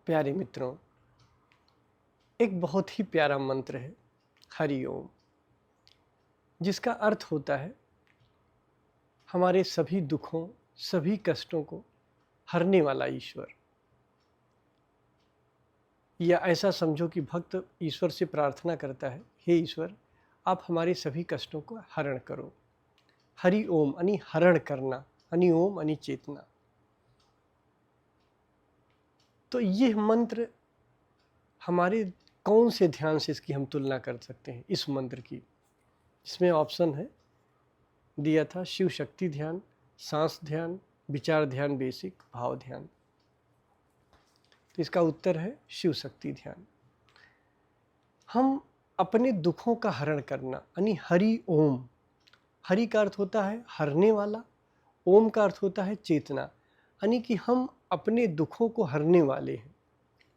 प्यारे मित्रों, एक बहुत ही प्यारा मंत्र है हरि ओम, जिसका अर्थ होता है हमारे सभी दुखों, सभी कष्टों को हरने वाला ईश्वर। या ऐसा समझो कि भक्त ईश्वर से प्रार्थना करता है, हे ईश्वर, आप हमारे सभी कष्टों को हरण करो। हरि ओम यानी हरण करना, हरि ओम यानी चेतना। तो यह मंत्र हमारे कौन से ध्यान से इसकी हम तुलना कर सकते हैं? इस मंत्र की, इसमें ऑप्शन है दिया था शिव शक्ति ध्यान, सांस ध्यान, विचार ध्यान बेसिक, भाव ध्यान। तो इसका उत्तर है शिव शक्ति ध्यान। हम अपने दुखों का हरण करना यानी हरि ओम। हरि का अर्थ होता है हरने वाला, ओम का अर्थ होता है चेतना, यानी कि हम अपने दुखों को हरने वाले हैं।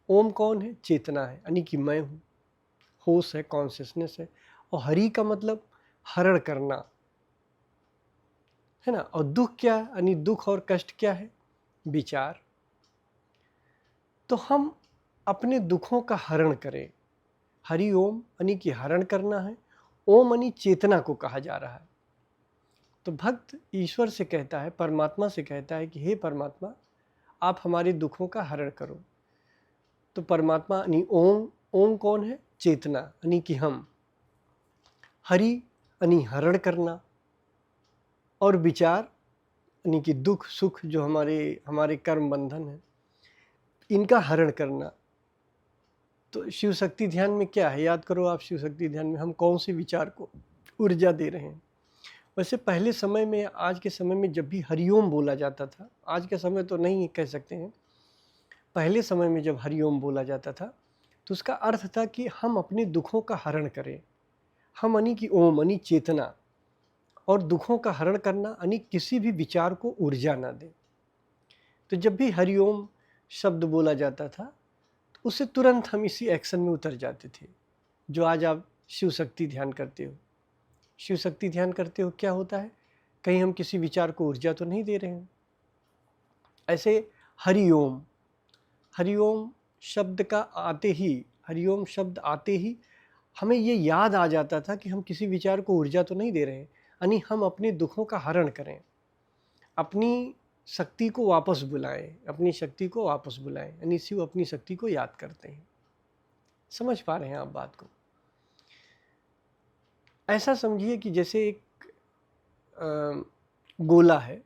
ओम कौन है? चेतना है, यानी कि मैं हूँ, होश है, कॉन्शियसनेस है। और हरि का मतलब हरण करना है ना। और दुख क्या है? यानी दुख और कष्ट क्या है? विचार। तो हम अपने दुखों का हरण करें। हरि ओम यानी कि हरण करना है, ओम यानी चेतना को कहा जा रहा है। तो भक्त ईश्वर से कहता है, परमात्मा से कहता है कि हे परमात्मा, आप हमारे दुखों का हरण करो। तो परमात्मा यानी ओम, ओम कौन है? चेतना, यानी कि हम। हरि यानी हरण करना, और विचार यानी कि दुख सुख जो हमारे कर्म बंधन है, इनका हरण करना। तो शिव शक्ति ध्यान में क्या है? याद करो आप, शिव शक्ति ध्यान में हम कौन से विचार को ऊर्जा दे रहे हैं? वैसे पहले समय में, आज के समय में जब भी हरिओम बोला जाता था, आज के समय तो नहीं कह सकते हैं, पहले समय में जब हरिओम बोला जाता था तो उसका अर्थ था कि हम अपने दुखों का हरण करें। हम यानी कि ओम यानी चेतना, और दुखों का हरण करना यानी किसी भी विचार को ऊर्जा ना दें। तो जब भी हरिओम शब्द बोला जाता था तो उससे तुरंत हम इसी एक्शन में उतर जाते थे जो आज आप शिव शक्ति ध्यान करते हो। शिव शक्ति ध्यान करते हो, क्या होता है? कहीं हम किसी विचार को ऊर्जा तो नहीं दे रहे हैं। ऐसे हरिओम, हरिओम शब्द का आते ही, हरिओम शब्द आते ही हमें ये याद आ जाता था कि हम किसी विचार को ऊर्जा तो नहीं दे रहे हैं, यानी हम अपने दुखों का हरण करें, अपनी शक्ति को वापस बुलाएं, अपनी शक्ति को वापस बुलाएं, यानी शिव अपनी शक्ति को याद करते हैं। समझ पा रहे हैं आप बात को? ऐसा समझिए कि जैसे एक गोला है,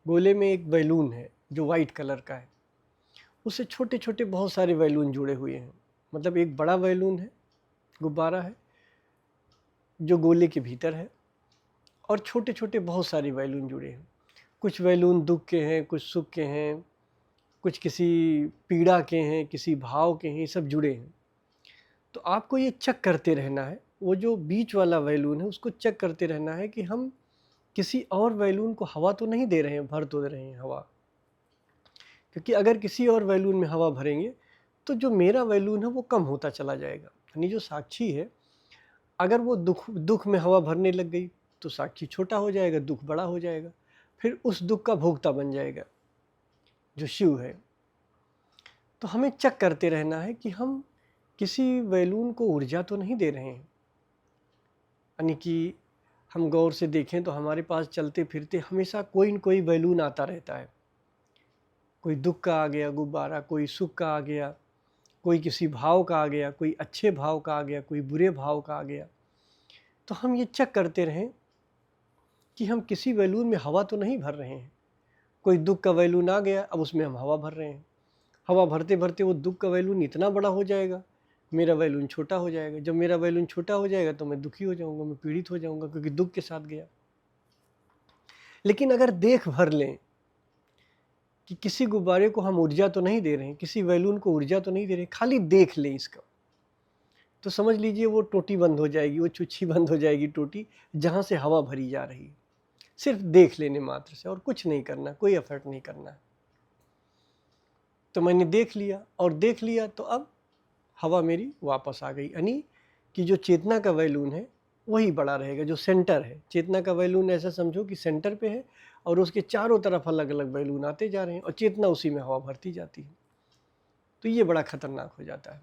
गोले में एक बैलून है जो वाइट कलर का है, उससे छोटे छोटे बहुत सारे बैलून जुड़े हुए हैं। मतलब एक बड़ा बैलून है, गुब्बारा है जो गोले के भीतर है, और छोटे छोटे बहुत सारे बैलून जुड़े हैं। कुछ बैलून दुख के हैं, कुछ सुख के हैं, कुछ किसी पीड़ा के हैं, किसी भाव के हैं, ये सब जुड़े हैं। तो आपको ये चेक करते रहना है, वो जो बीच वाला बैलून है उसको चेक करते रहना है कि हम किसी और बैलून को हवा तो नहीं दे रहे हैं, भर तो दे रहे हैं हवा। क्योंकि अगर किसी और बैलून में हवा भरेंगे तो जो मेरा बैलून है वो कम होता चला जाएगा। यानी जो साक्षी है, अगर वो दुख में हवा भरने लग गई तो साक्षी छोटा हो जाएगा, दुख बड़ा हो जाएगा, फिर उस दुख का भोक्ता बन जाएगा जो शिव है। तो हमें चेक करते रहना है कि हम किसी बैलून को ऊर्जा तो नहीं दे रहे हैं। यानी कि हम गौर से देखें तो हमारे पास चलते फिरते हमेशा कोई न कोई बैलून आता रहता है। कोई दुख का आ गया गुब्बारा, कोई सुख का आ गया, कोई किसी भाव का आ गया, कोई अच्छे भाव का आ गया, कोई बुरे भाव का आ गया। तो हम ये चेक करते रहें कि हम किसी बैलून में हवा तो नहीं भर रहे हैं। कोई दुख का बैलून आ गया, अब उसमें हम हवा भर रहे हैं। हवा भरते भरते वो दुख का बैलून इतना बड़ा हो जाएगा, मेरा बैलून छोटा हो जाएगा। जब मेरा बैलून छोटा हो जाएगा तो मैं दुखी हो जाऊंगा, मैं पीड़ित हो जाऊंगा, क्योंकि दुख के साथ गया। लेकिन अगर देख भर लें कि किसी गुब्बारे को हम ऊर्जा तो नहीं दे रहे हैं, किसी बैलून को ऊर्जा तो नहीं दे रहे, खाली देख लें इसका, तो समझ लीजिए वो टोटी बंद हो जाएगी, वो चुच्छी बंद हो जाएगी, टोटी जहाँ से हवा भरी जा रही है। सिर्फ देख लेने मात्र से, और कुछ नहीं करना, कोई एफर्ट नहीं करना। तो मैंने देख लिया, और देख लिया तो अब हवा मेरी वापस आ गई। यानी कि जो चेतना का बैलून है वही बड़ा रहेगा, जो सेंटर है। चेतना का बैलून ऐसा समझो कि सेंटर पे है, और उसके चारों तरफ अलग अलग बैलून आते जा रहे हैं, और चेतना उसी में हवा भरती जाती है। तो ये बड़ा खतरनाक हो जाता है।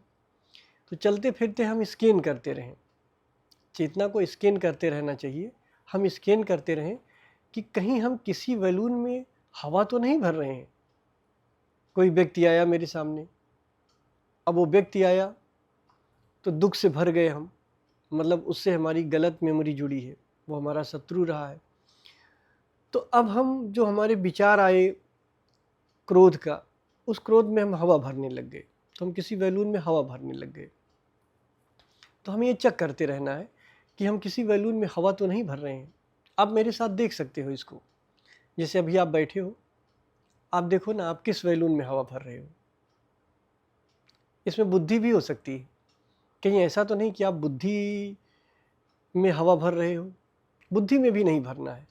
तो चलते फिरते हम स्कैन करते रहें, चेतना को स्कैन करते रहना चाहिए। हम स्कैन करते रहें कि कहीं हम किसी बैलून में हवा तो नहीं भर रहे हैं। कोई व्यक्ति आया मेरे सामने, अब वो व्यक्ति आया तो दुख से भर गए हम, मतलब उससे हमारी गलत मेमोरी जुड़ी है, वो हमारा शत्रु रहा है। तो अब हम जो हमारे विचार आए क्रोध का, उस क्रोध में हम हवा भरने लग गए, तो हम किसी बैलून में हवा भरने लग गए। तो हमें ये चेक करते रहना है कि हम किसी बैलून में हवा तो नहीं भर रहे हैं। आप मेरे साथ देख सकते हो इसको, जैसे अभी आप बैठे हो, आप देखो ना आप किस बैलून में हवा भर रहे हो। इसमें बुद्धि भी हो सकती है, कहीं ऐसा तो नहीं कि आप बुद्धि में हवा भर रहे हो। बुद्धि में भी नहीं भरना है,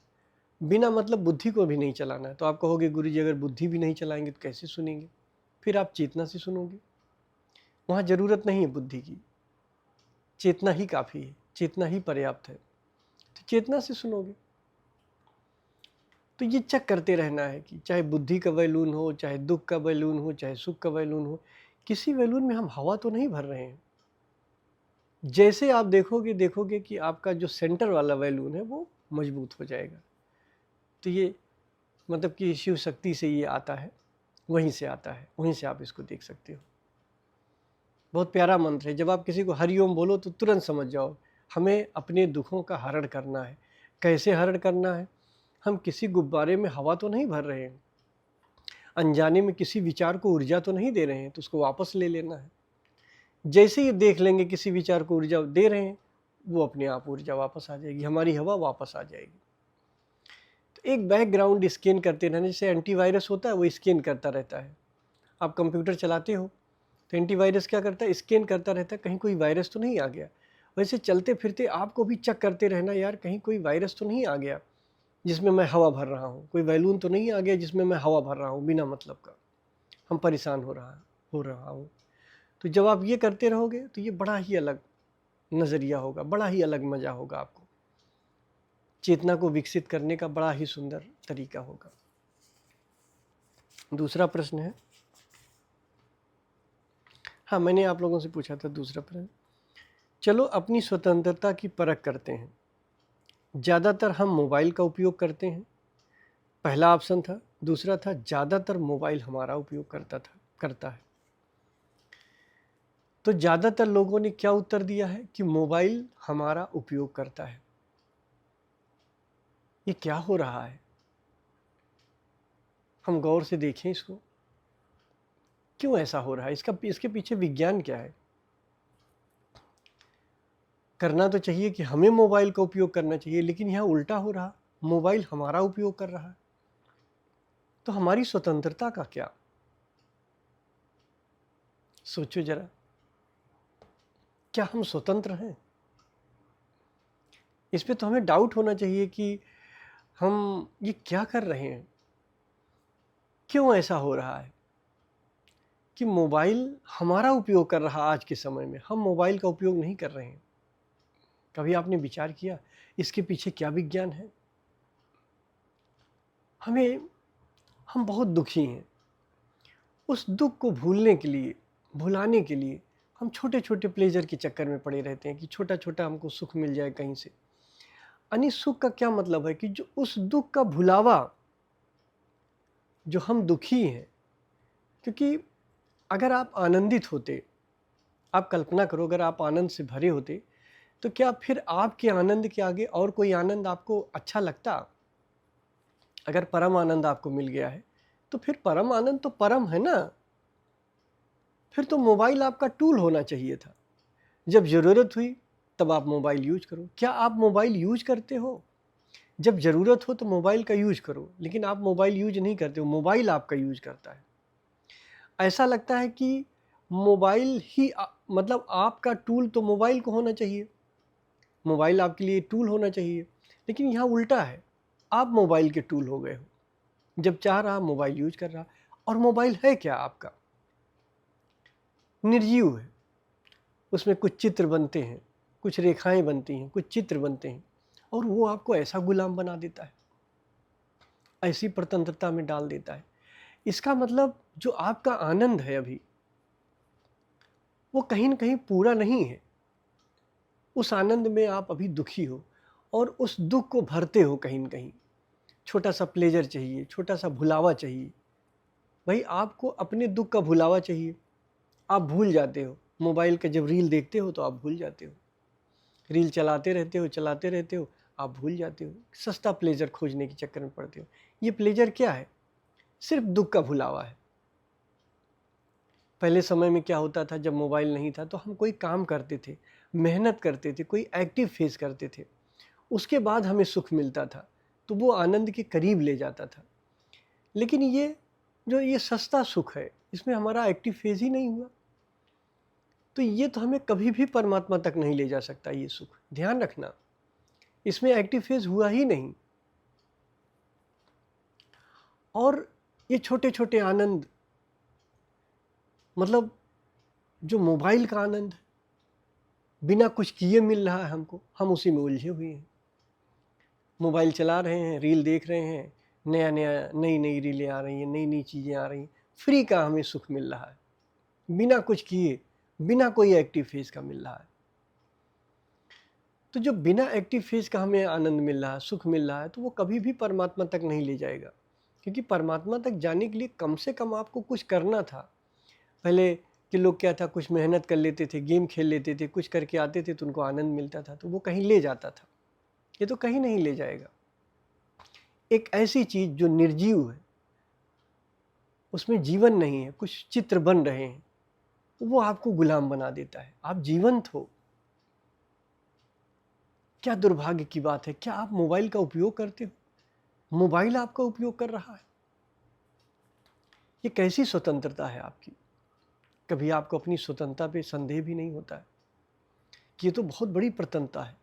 बिना मतलब बुद्धि को भी नहीं चलाना है। तो आप कहोगे गुरुजी अगर बुद्धि भी नहीं चलाएंगे तो कैसे सुनेंगे? फिर आप चेतना से सुनोगे, वहाँ ज़रूरत नहीं है बुद्धि की, चेतना ही काफ़ी है, चेतना ही पर्याप्त है, तो चेतना से सुनोगे। तो ये चेक करते रहना है कि चाहे बुद्धि का बैलून हो, चाहे दुख का बैलून हो, चाहे सुख का बैलून हो, किसी बैलून में हम हवा तो नहीं भर रहे हैं। जैसे आप देखोगे कि आपका जो सेंटर वाला बैलून है वो मजबूत हो जाएगा। तो ये मतलब कि शिव शक्ति से ये आता है, वहीं से आता है, वहीं से आप इसको देख सकते हो। बहुत प्यारा मंत्र है, जब आप किसी को हरिओम बोलो तो तुरंत समझ जाओ हमें अपने दुखों का हरण करना है। कैसे हरण करना है? हम किसी गुब्बारे में हवा तो नहीं भर रहे हैं, अनजाने में किसी विचार को ऊर्जा तो नहीं दे रहे हैं, तो उसको वापस ले लेना है। जैसे ही देख लेंगे किसी विचार को ऊर्जा दे रहे हैं, वो अपने आप ऊर्जा वापस आ जाएगी, हमारी हवा वापस आ जाएगी। तो एक बैकग्राउंड स्कैन करते रहना, जैसे एंटीवायरस होता है वो स्कैन करता रहता है। आप कंप्यूटर चलाते हो तो एंटीवायरस क्या करता है? स्कैन करता रहता है, कहीं कोई वायरस तो नहीं आ गया। वैसे चलते फिरते आपको भी चेक करते रहना, यार कहीं कोई वायरस तो नहीं आ गया जिसमें मैं हवा भर रहा हूँ, कोई बैलून तो नहीं आ गया जिसमें मैं हवा भर रहा हूँ बिना मतलब का, हम परेशान हो रहा हूँ। तो जब आप ये करते रहोगे तो ये बड़ा ही अलग नज़रिया होगा, बड़ा ही अलग मज़ा होगा आपको। चेतना को विकसित करने का बड़ा ही सुंदर तरीका होगा। दूसरा प्रश्न है, हाँ मैंने आप लोगों से पूछा था दूसरा प्रश्न। चलो अपनी स्वतंत्रता की परख करते हैं। ज़्यादातर हम मोबाइल का उपयोग करते हैं, पहला ऑप्शन था। दूसरा था ज़्यादातर मोबाइल हमारा उपयोग करता है। तो ज़्यादातर लोगों ने क्या उत्तर दिया है कि मोबाइल हमारा उपयोग करता है। ये क्या हो रहा है? हम गौर से देखें इसको, क्यों ऐसा हो रहा है? इसके पीछे विज्ञान क्या है? करना तो चाहिए कि हमें मोबाइल का उपयोग करना चाहिए, लेकिन यहाँ उल्टा हो रहा, मोबाइल हमारा उपयोग कर रहा है। तो हमारी स्वतंत्रता का क्या? सोचो जरा, क्या हम स्वतंत्र हैं? इस पे तो हमें डाउट होना चाहिए कि हम ये क्या कर रहे हैं, क्यों ऐसा हो रहा है कि मोबाइल हमारा उपयोग कर रहा। आज के समय में हम मोबाइल का उपयोग नहीं कर रहे हैं। कभी आपने विचार किया इसके पीछे क्या विज्ञान है? हम बहुत दुखी हैं। उस दुख को भुलाने के लिए हम छोटे छोटे प्लेजर के चक्कर में पड़े रहते हैं कि छोटा छोटा हमको सुख मिल जाए कहीं से। यानी सुख का क्या मतलब है कि जो उस दुख का भुलावा, जो हम दुखी हैं, क्योंकि अगर आप आनंदित होते, आप कल्पना करो अगर आप आनंद से भरे होते, तो क्या फिर आपके आनंद के आगे और कोई आनंद आपको अच्छा लगता? अगर परम आनंद आपको मिल गया है तो फिर परम आनंद तो परम है ना। फिर तो मोबाइल आपका टूल होना चाहिए था। जब ज़रूरत हुई तब आप मोबाइल यूज करो। क्या आप मोबाइल यूज करते हो? जब ज़रूरत हो तो मोबाइल का यूज करो, लेकिन आप मोबाइल यूज नहीं करते हो, मोबाइल आपका यूज करता है। ऐसा लगता है कि मोबाइल ही मतलब आपका टूल तो मोबाइल को होना चाहिए, मोबाइल आपके लिए टूल होना चाहिए, लेकिन यहाँ उल्टा है, आप मोबाइल के टूल हो गए हो। जब चाह रहा मोबाइल यूज कर रहा। और मोबाइल है क्या आपका? निर्जीव है, उसमें कुछ चित्र बनते हैं, कुछ रेखाएं बनती हैं, कुछ चित्र बनते हैं, और वो आपको ऐसा गुलाम बना देता है, ऐसी प्रतंत्रता में डाल देता है। इसका मतलब जो आपका आनंद है अभी, वो कहीं न कहीं पूरा नहीं है। उस आनंद में आप अभी दुखी हो और उस दुःख को भरते हो कहीं न कहीं। छोटा-सा प्लेज़र चाहिए, छोटा-सा भुलावा चाहिए। भाई आपको अपने दुःख का भुलावा चाहिए, आप भूल जाते हो। मोबाइल का जब रील देखते हो तो आप भूल जाते हो। रील चलाते रहते हो, आप भूल जाते हो। सस्ता प्लेज़र खोजने के चक्कर में पड़ते हो। ये प्लेज़र क्या है? सिर्फ़ दुःख का भुलावा है। पहले समय में क्या होता था, जब मोबाइल नहीं था तो हम कोई काम करते थे, मेहनत करते थे, कोई एक्टिव फेस करते थे, उसके बाद हमें सुख मिलता था, तो वो आनंद के करीब ले जाता था। लेकिन ये सस्ता सुख है, इसमें हमारा एक्टिव फेज ही नहीं हुआ, तो ये तो हमें कभी भी परमात्मा तक नहीं ले जा सकता। ये सुख ध्यान रखना, इसमें एक्टिव फेज हुआ ही नहीं। और ये छोटे छोटे आनंद, मतलब जो मोबाइल का आनंद है, बिना कुछ किए मिल रहा है हमको, हम उसी में उलझे हुए हैं। मोबाइल चला रहे हैं, रील देख रहे हैं, नई नई रीलें आ रही हैं, नई नई चीज़ें आ रही हैं, फ्री का हमें सुख मिल रहा है, बिना कुछ किए, बिना कोई एक्टिव फेज का मिल रहा है। तो जो बिना एक्टिव फेज का हमें आनंद मिल रहा है, सुख मिल रहा है, तो वो कभी भी परमात्मा तक नहीं ले जाएगा। क्योंकि परमात्मा तक जाने के लिए कम से कम आपको कुछ करना था। पहले के लोग क्या था, कुछ मेहनत कर लेते थे, गेम खेल लेते थे, कुछ करके आते थे तो उनको आनंद मिलता था, तो वो कहीं ले जाता था। ये तो कहीं नहीं ले जाएगा। एक ऐसी चीज़ जो निर्जीव है, उसमें जीवन नहीं है, कुछ चित्र बन रहे हैं, वो आपको गुलाम बना देता है। आप जीवंत हो। क्या दुर्भाग्य की बात है, क्या आप मोबाइल का उपयोग करते हो? मोबाइल आपका उपयोग कर रहा है? ये कैसी स्वतंत्रता है आपकी? कभी आपको अपनी स्वतंत्रता पे संदेह भी नहीं होता है कि ये तो बहुत बड़ी प्रतनता है,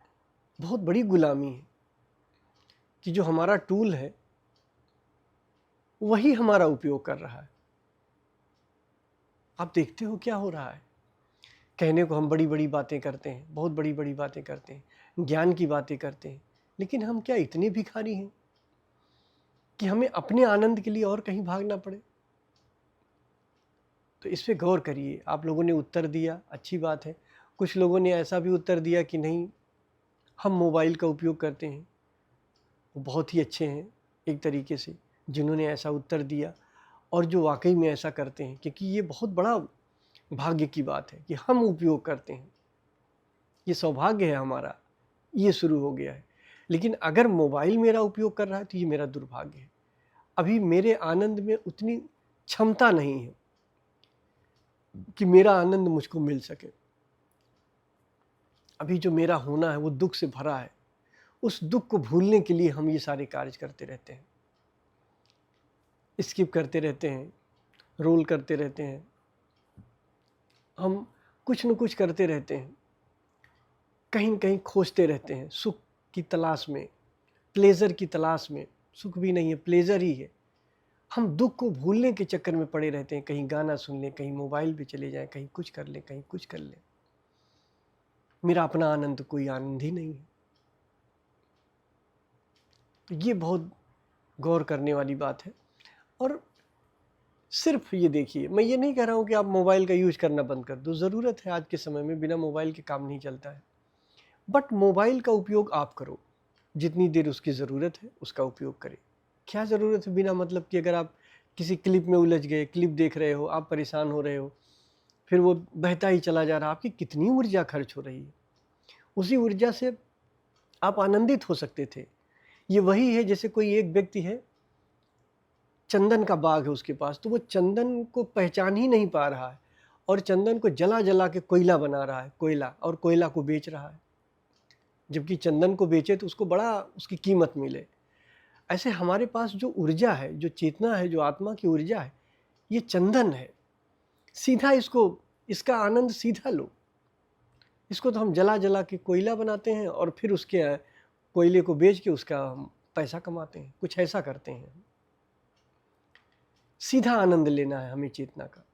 बहुत बड़ी गुलामी है, कि जो हमारा टूल है वही हमारा उपयोग कर रहा है। आप देखते हो क्या हो रहा है। कहने को हम बड़ी बड़ी बातें करते हैं, बहुत बड़ी बड़ी बातें करते हैं, ज्ञान की बातें करते हैं, लेकिन हम क्या इतने भिखारी हैं कि हमें अपने आनंद के लिए और कहीं भागना पड़े? तो इस पे गौर करिए। आप लोगों ने उत्तर दिया, अच्छी बात है। कुछ लोगों ने ऐसा भी उत्तर दिया कि नहीं, हम मोबाइल का उपयोग करते हैं। वो बहुत ही अच्छे हैं एक तरीके से, जिन्होंने ऐसा उत्तर दिया और जो वाकई में ऐसा करते हैं, क्योंकि ये बहुत बड़ा भाग्य की बात है कि हम उपयोग करते हैं। ये सौभाग्य है हमारा, ये शुरू हो गया है। लेकिन अगर मोबाइल मेरा उपयोग कर रहा है तो ये मेरा दुर्भाग्य है। अभी मेरे आनंद में उतनी क्षमता नहीं है कि मेरा आनंद मुझको मिल सके। अभी जो मेरा होना है वो दुख से भरा है। उस दुख को भूलने के लिए हम ये सारे कार्य करते रहते हैं, स्किप करते रहते हैं, रोल करते रहते हैं, हम कुछ न कुछ करते रहते हैं, कहीं न कहीं खोजते रहते हैं सुख की तलाश में, प्लेज़र की तलाश में। सुख भी नहीं है, प्लेज़र ही है। हम दुख को भूलने के चक्कर में पड़े रहते हैं, कहीं गाना सुन लें, कहीं मोबाइल पे चले जाएं, कहीं कुछ कर लें, कहीं कुछ कर लें। मेरा अपना आनंद कोई आनंद ही नहीं है। तो ये बहुत गौर करने वाली बात है। और सिर्फ ये देखिए, मैं ये नहीं कह रहा हूँ कि आप मोबाइल का यूज करना बंद कर दो, ज़रूरत है, आज के समय में बिना मोबाइल के काम नहीं चलता है। बट मोबाइल का उपयोग आप करो, जितनी देर उसकी ज़रूरत है उसका उपयोग करें। क्या ज़रूरत है बिना मतलब कि, अगर आप किसी क्लिप में उलझ गए, क्लिप देख रहे हो, आप परेशान हो रहे हो, फिर वो बहता ही चला जा रहा है, आपकी कितनी ऊर्जा खर्च हो रही है। उसी ऊर्जा से आप आनंदित हो सकते थे। ये वही है जैसे कोई एक व्यक्ति है, चंदन का बाग है उसके पास, तो वो चंदन को पहचान ही नहीं पा रहा है और चंदन को जला जला के कोयला बना रहा है, कोयला, और कोयला को बेच रहा है। जबकि चंदन को बेचे तो उसको बड़ा उसकी कीमत मिले। ऐसे हमारे पास जो ऊर्जा है, जो चेतना है, जो आत्मा की ऊर्जा है, ये चंदन है। सीधा इसका आनंद सीधा लो। इसको तो हम जला जला के कोयला बनाते हैं और फिर उसके कोयले को बेच के उसका हम पैसा कमाते हैं, कुछ ऐसा करते हैं। सीधा आनंद लेना है हमें चेतना का।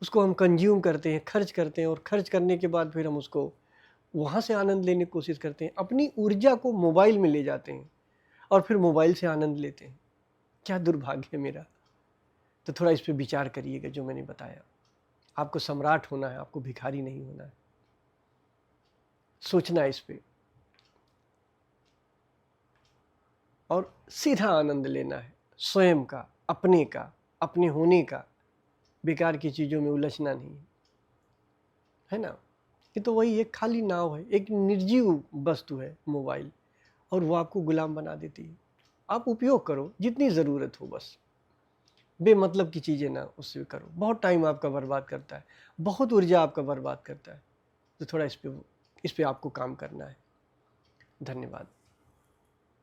उसको हम कंज्यूम करते हैं, खर्च करते हैं, और खर्च करने के बाद फिर हम उसको वहाँ से आनंद लेने की कोशिश करते हैं। अपनी ऊर्जा को मोबाइल में ले जाते हैं और फिर मोबाइल से आनंद लेते हैं। क्या दुर्भाग्य है मेरा। तो थोड़ा इस पे विचार करिएगा जो मैंने बताया। आपको सम्राट होना है, आपको भिखारी नहीं होना है। सोचना है इस पे और सीधा आनंद लेना है स्वयं का, अपने होने का। बेकार की चीज़ों में उलझना नहीं है ना। ये तो वही एक खाली नाव है, एक निर्जीव वस्तु है मोबाइल, और वो आपको गुलाम बना देती है। आप उपयोग करो जितनी ज़रूरत हो, बस बेमतलब की चीज़ें ना उससे करो। बहुत टाइम आपका बर्बाद करता है, बहुत ऊर्जा आपका बर्बाद करता है। तो थोड़ा इस पे आपको काम करना है। धन्यवाद।